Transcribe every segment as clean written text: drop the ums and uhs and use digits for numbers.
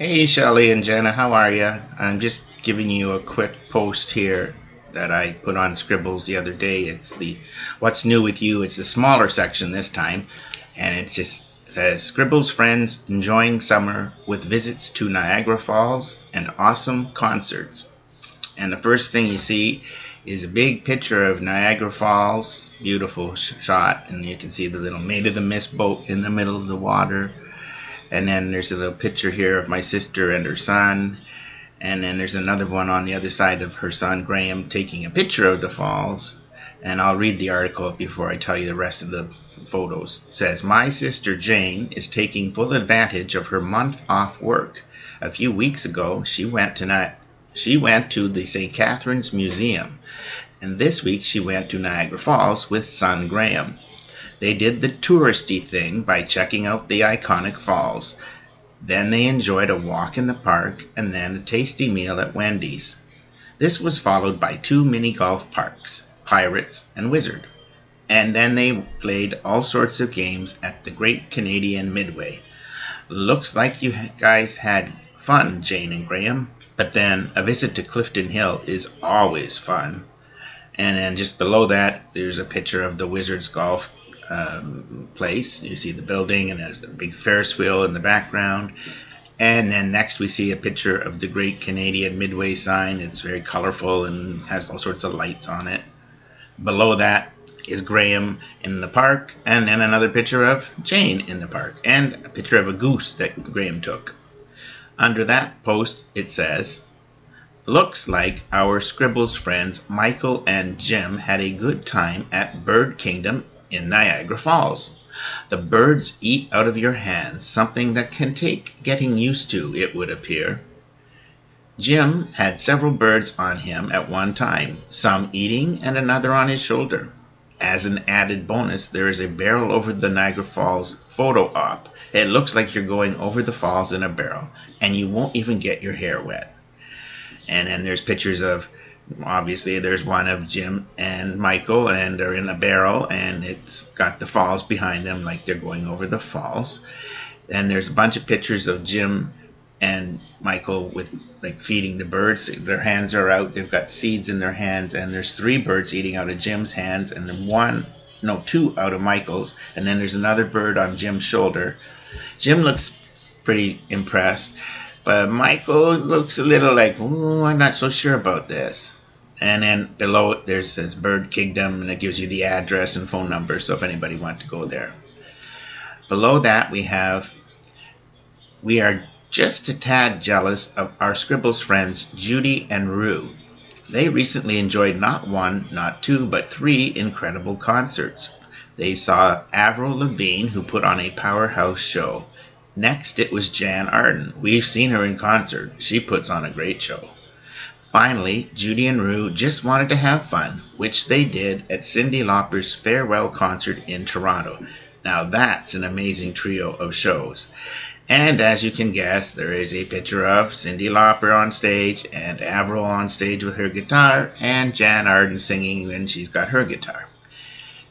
Hey Shelly and Jenna, how are you? I'm just giving you a quick post here that I put on Scribbles the other day. It's the What's New With You. It's the smaller section this time, and it just says Scribbles friends enjoying summer with visits to Niagara Falls and awesome concerts. And the first thing you see is a big picture of Niagara Falls, beautiful shot, and you can see the little Maid of the Mist boat in the middle of the water. And then there's a little picture here of my sister and her son. And then there's another one on the other side of her son, Graham, taking a picture of the falls. And I'll read the article before I tell you the rest of the photos. It says, my sister Jane is taking full advantage of her month off work. A few weeks ago, she went to the St. Catharines Museum. And this week she went to Niagara Falls with son Graham. They did the touristy thing by checking out the iconic falls. Then they enjoyed a walk in the park and then a tasty meal at Wendy's. This was followed by 2 mini golf parks, Pirates and Wizard. And then they played all sorts of games at the Great Canadian Midway. Looks like you guys had fun, Jane and Graham. But then a visit to Clifton Hill is always fun. And then just below that, there's a picture of the Wizards golf place. You see the building and there's a big Ferris wheel in the background. And then next we see a picture of the Great Canadian Midway sign. It's very colorful and has all sorts of lights on it. Below that is Graham in the park, and then another picture of Jane in the park, and a picture of a goose that Graham took. Under that post it says, looks like our Scribbles friends Michael and Jim had a good time at Bird Kingdom in Niagara Falls. The birds eat out of your hands, something that can take getting used to, it would appear. Jim had several birds on him at one time, some eating and another on his shoulder. As an added bonus, there is a barrel over the Niagara Falls photo op. It looks like you're going over the falls in a barrel, and you won't even get your hair wet. And then there's pictures of, obviously there's one of Jim and Michael, and they're in a barrel, and it's got the falls behind them like they're going over the falls. And there's a bunch of pictures of Jim and Michael with like feeding the birds. Their hands are out, they've got seeds in their hands, and there's 3 birds eating out of Jim's hands, and then 2 out of Michael's, and then there's another bird on Jim's shoulder. Jim looks pretty impressed, but Michael looks a little like, oh, I'm not so sure about this. And then below it, there's this Bird Kingdom, and it gives you the address and phone number, so if anybody wants to go there. Below that, we are just a tad jealous of our Scribbles friends Judy and Rue. They recently enjoyed not 1, not 2, but 3 incredible concerts. They saw Avril Lavigne, who put on a powerhouse show. Next, it was Jan Arden. We've seen her in concert. She puts on a great show. Finally, Judy and Rue just wanted to have fun, which they did at Cyndi Lauper's farewell concert in Toronto. Now that's an amazing trio of shows. And as you can guess, there is a picture of Cyndi Lauper on stage, and Avril on stage with her guitar, and Jan Arden singing when she's got her guitar.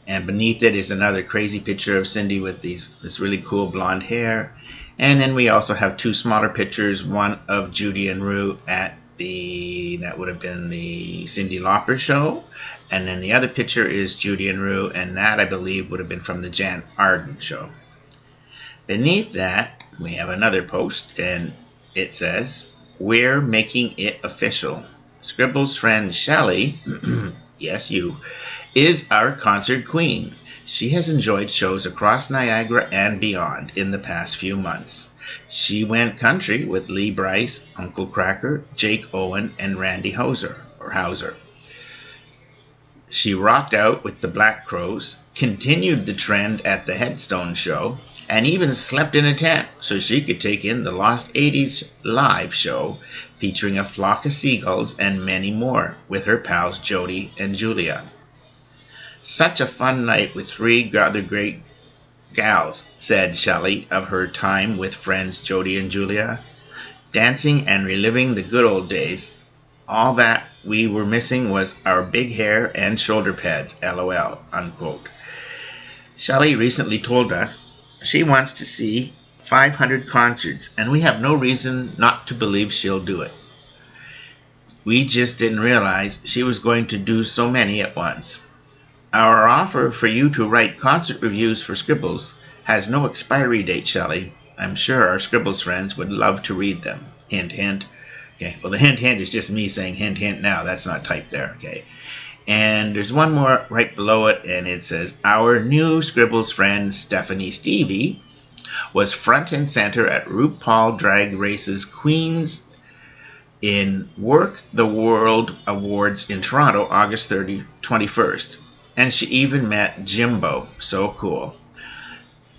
And beneath it is another crazy picture of Cyndi with this really cool blonde hair. And then we also have 2 smaller pictures, one of Judy and Rue at that would have been the Cyndi Lauper show. And then the other picture is Judy and Rue, and that I believe would have been from the Jan Arden show. Beneath that, we have another post, and it says, we're making it official. Scribbles' friend Shelley, yes you, is our concert queen. She has enjoyed shows across Niagara and beyond in the past few months. She went country with Lee Brice, Uncle Cracker, Jake Owen, and Randy Hauser. She rocked out with the Black Crows, continued the trend at the Headstone show, and even slept in a tent so she could take in the Lost 80s live show featuring a flock of seagulls and many more with her pals Jody and Julia. Such a fun night with 3 other great gals, said Shelley of her time with friends Jody and Julia. Dancing and reliving the good old days. All that we were missing was our big hair and shoulder pads, LOL, unquote. Shelley recently told us she wants to see 500 concerts, and we have no reason not to believe she'll do it. We just didn't realize she was going to do so many at once. Our offer for you to write concert reviews for Scribbles has no expiry date, Shelley. I'm sure our Scribbles friends would love to read them. Hint, hint. Okay, well, the hint, hint is just me saying hint, hint now. That's not typed there, okay? And there's one more right below it, and it says, our new Scribbles friend, Stephanie Stevie, was front and center at RuPaul Drag Race's Queens in Work the World Awards in Toronto, August 21st. And she even met Jimbo. So cool.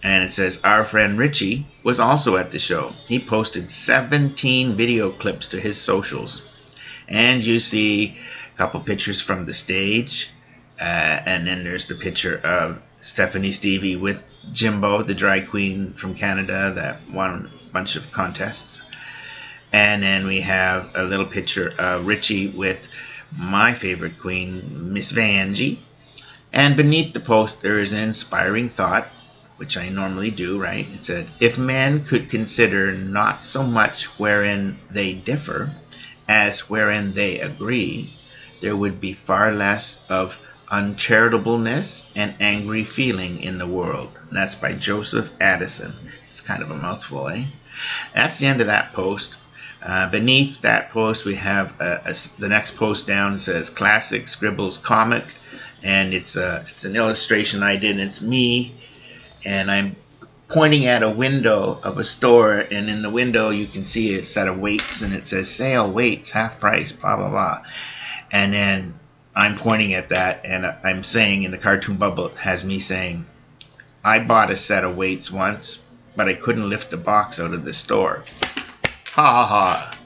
And it says, our friend Richie was also at the show. He posted 17 video clips to his socials. And you see a couple pictures from the stage. And then there's the picture of Stephanie Stevie with Jimbo, the drag queen from Canada that won a bunch of contests. And then we have a little picture of Richie with my favorite queen, Miss Vanjie. And beneath the post, there is an inspiring thought, which I normally do, right? It said, if men could consider not so much wherein they differ as wherein they agree, there would be far less of uncharitableness and angry feeling in the world. And that's by Joseph Addison. It's kind of a mouthful, eh? That's the end of that post. Beneath that post, we have the next post down. It says, classic Scribbles comic. And it's an illustration I did, and it's me, and I'm pointing at a window of a store, and in the window you can see a set of weights, and it says sale, weights, half price, blah, blah, blah. And then I'm pointing at that, and I'm saying, in the cartoon bubble, it has me saying, I bought a set of weights once, but I couldn't lift a box out of the store. Ha ha ha.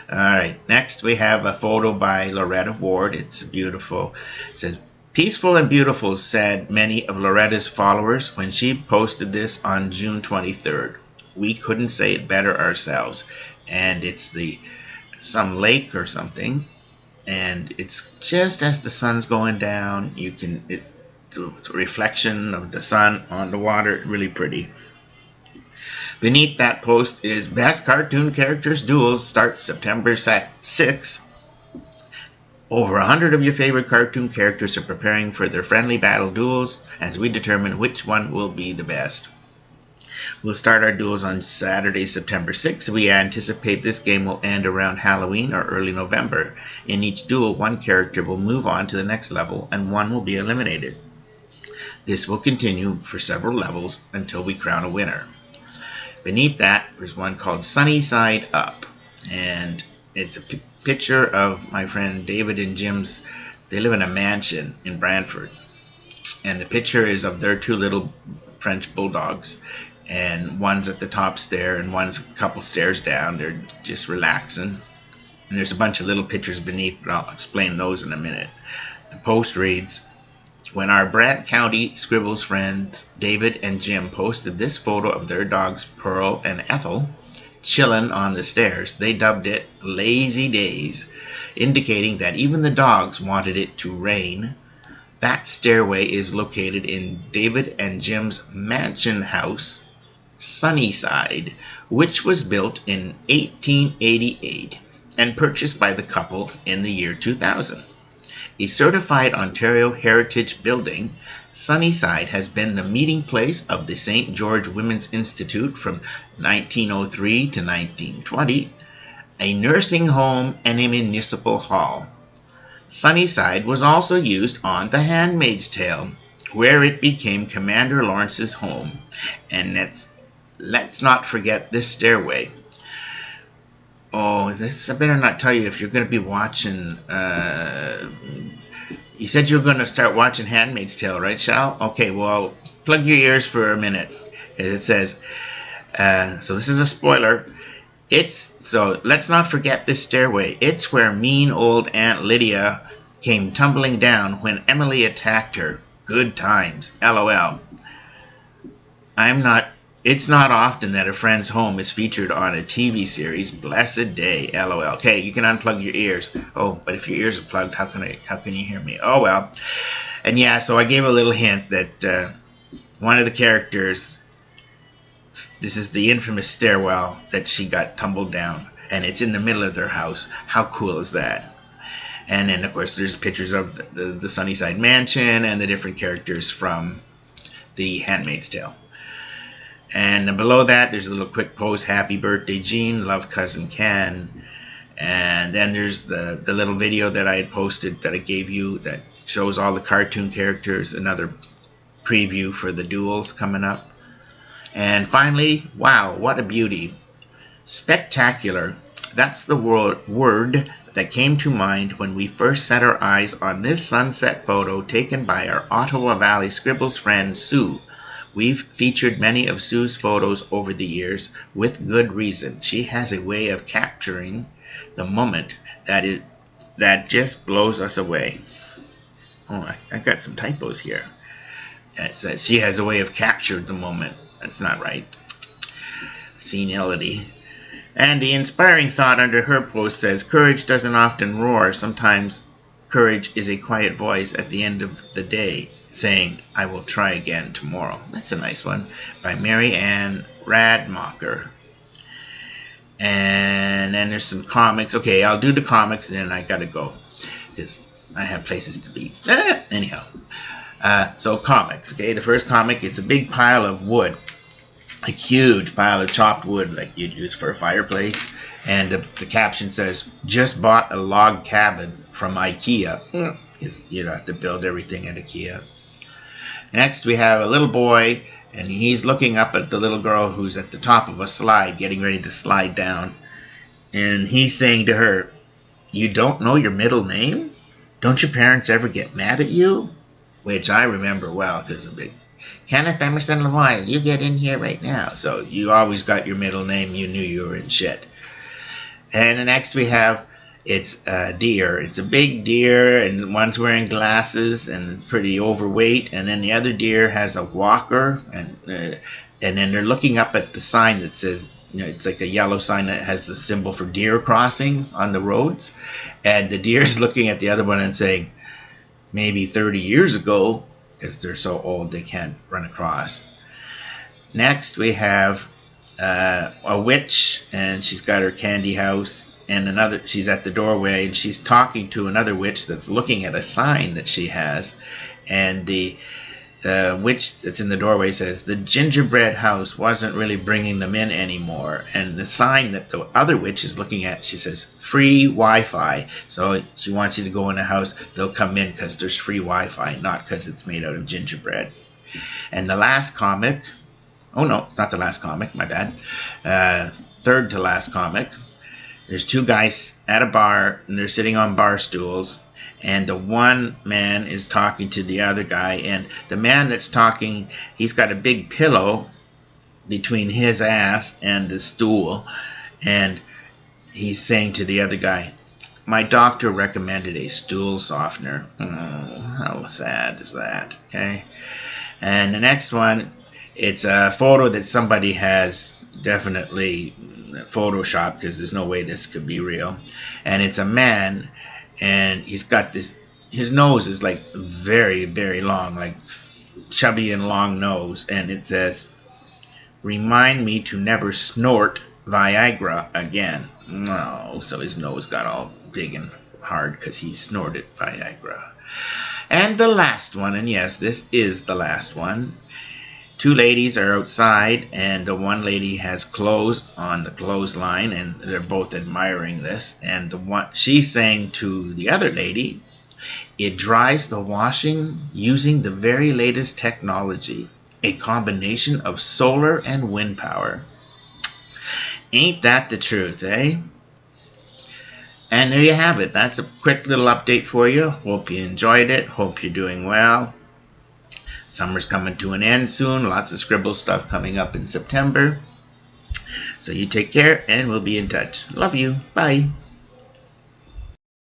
Alright, next we have a photo by Loretta Ward. It's beautiful. It says, peaceful and beautiful, said many of Loretta's followers when she posted this on June 23rd. We couldn't say it better ourselves. And it's some lake or something. And it's just as the sun's going down. The reflection of the sun on the water, really pretty. Beneath that post is Best Cartoon Characters Duels starts September 6th. Over 100 of your favorite cartoon characters are preparing for their friendly battle duels as we determine which one will be the best. We'll start our duels on Saturday, September 6th. We anticipate this game will end around Halloween or early November. In each duel, one character will move on to the next level and one will be eliminated. This will continue for several levels until we crown a winner. Beneath that, there's one called Sunny Side Up, and it's a picture of my friend David and Jim's. They live in a mansion in Brantford, and the picture is of their two little French bulldogs, and one's at the top stair and one's a couple stairs down. They're just relaxing, and there's a bunch of little pictures beneath, but I'll explain those in a minute. The post reads, when our Brant County Scribbles friends David and Jim posted this photo of their dogs Pearl and Ethel chilling on the stairs, they dubbed it Lazy Days, indicating that even the dogs wanted it to rain. That stairway is located in David and Jim's mansion house, Sunnyside, which was built in 1888 and purchased by the couple in the year 2000. A certified Ontario Heritage Building, Sunnyside has been the meeting place of the St. George Women's Institute from 1903 to 1920, a nursing home, and a municipal hall. Sunnyside was also used on The Handmaid's Tale, where it became Commander Lawrence's home. And let's not forget this stairway. Oh, this I better not tell you if you're going to be watching. You said you were going to start watching Handmaid's Tale, right, Shal? Okay, well, plug your ears for a minute. It says, so this is a spoiler. So let's not forget this stairway. It's where mean old Aunt Lydia came tumbling down when Emily attacked her. Good times, LOL. It's not often that a friend's home is featured on a TV series. Blessed day, LOL. Okay, you can unplug your ears. Oh, but if your ears are plugged, how can you hear me? Oh, well. And yeah, so I gave a little hint that one of the characters, This is the infamous stairwell that she got tumbled down, and it's in the middle of their house. How cool is that? And then, of course, there's pictures of the Sunnyside Mansion and the different characters from The Handmaid's Tale. And below that, there's a little quick post, happy birthday, Jean, love cousin Ken. And then there's the little video that I had posted that I gave you that shows all the cartoon characters, another preview for the duels coming up. And finally, wow, what a beauty. Spectacular. That's the word that came to mind when we first set our eyes on this sunset photo taken by our Ottawa Valley Scribbles friend Sue. We've featured many of Sue's photos over the years with good reason. She has a way of capturing the moment that just blows us away. Oh, I got some typos here. It says she has a way of capturing the moment. That's not right. Senility. And the inspiring thought under her post says, courage doesn't often roar. Sometimes courage is a quiet voice at the end of the day saying, I will try again tomorrow. That's a nice one. By Mary Ann Radmacher. And then there's some comics. Okay, I'll do the comics and then I gotta go because I have places to be. Anyhow. So comics. Okay, the first comic is a big pile of wood. A huge pile of chopped wood like you'd use for a fireplace. And the caption says, just bought a log cabin from IKEA. Because you don't have to build everything at IKEA. Next we have a little boy, and he's looking up at the little girl who's at the top of a slide, getting ready to slide down. And he's saying to her, you don't know your middle name? Don't your parents ever get mad at you? Which I remember well, because I'm big. Kenneth Emerson Lavoie, you get in here right now. So you always got your middle name, you knew you were in shit. And the next we have, it's a deer. It's a big deer, and one's wearing glasses, and it's pretty overweight. And then the other deer has a walker, and then they're looking up at the sign that says, it's like a yellow sign that has the symbol for deer crossing on the roads. And the deer's looking at the other one and saying, maybe 30 years ago, because they're so old they can't run across. Next we have a witch, and she's got her candy house, and she's at the doorway, and she's talking to another witch that's looking at a sign that she has, and the witch that's in the doorway says the gingerbread house wasn't really bringing them in anymore. And the sign that the other witch is looking at, she says free Wi-Fi. So she wants you to go in the house, they'll come in because there's free Wi-Fi, not because it's made out of gingerbread. And the last comic, oh no, it's not the last comic, my bad, third to last comic. There's two guys at a bar, and they're sitting on bar stools, and the one man is talking to the other guy, and the man that's talking, he's got a big pillow between his ass and the stool, and he's saying to the other guy, my doctor recommended a stool softener. Oh, how sad is that, okay? And the next one, it's a photo that somebody has definitely Photoshop, because there's no way this could be real. And it's a man, and he's got this, his nose is like very, very long, like chubby and long nose, and it says, remind me to never snort Viagra again. No, so his nose got all big and hard because he snorted Viagra. And the last one, and yes, this is the last one. Two ladies are outside, and the one lady has clothes on the clothesline, and they're both admiring this. And she's saying to the other lady, it dries the washing using the very latest technology, a combination of solar and wind power. Ain't that the truth, eh? And there you have it. That's a quick little update for you. Hope you enjoyed it. Hope you're doing well. Summer's coming to an end soon. Lots of Scribbles stuff coming up in September. So you take care, and we'll be in touch. Love you. Bye.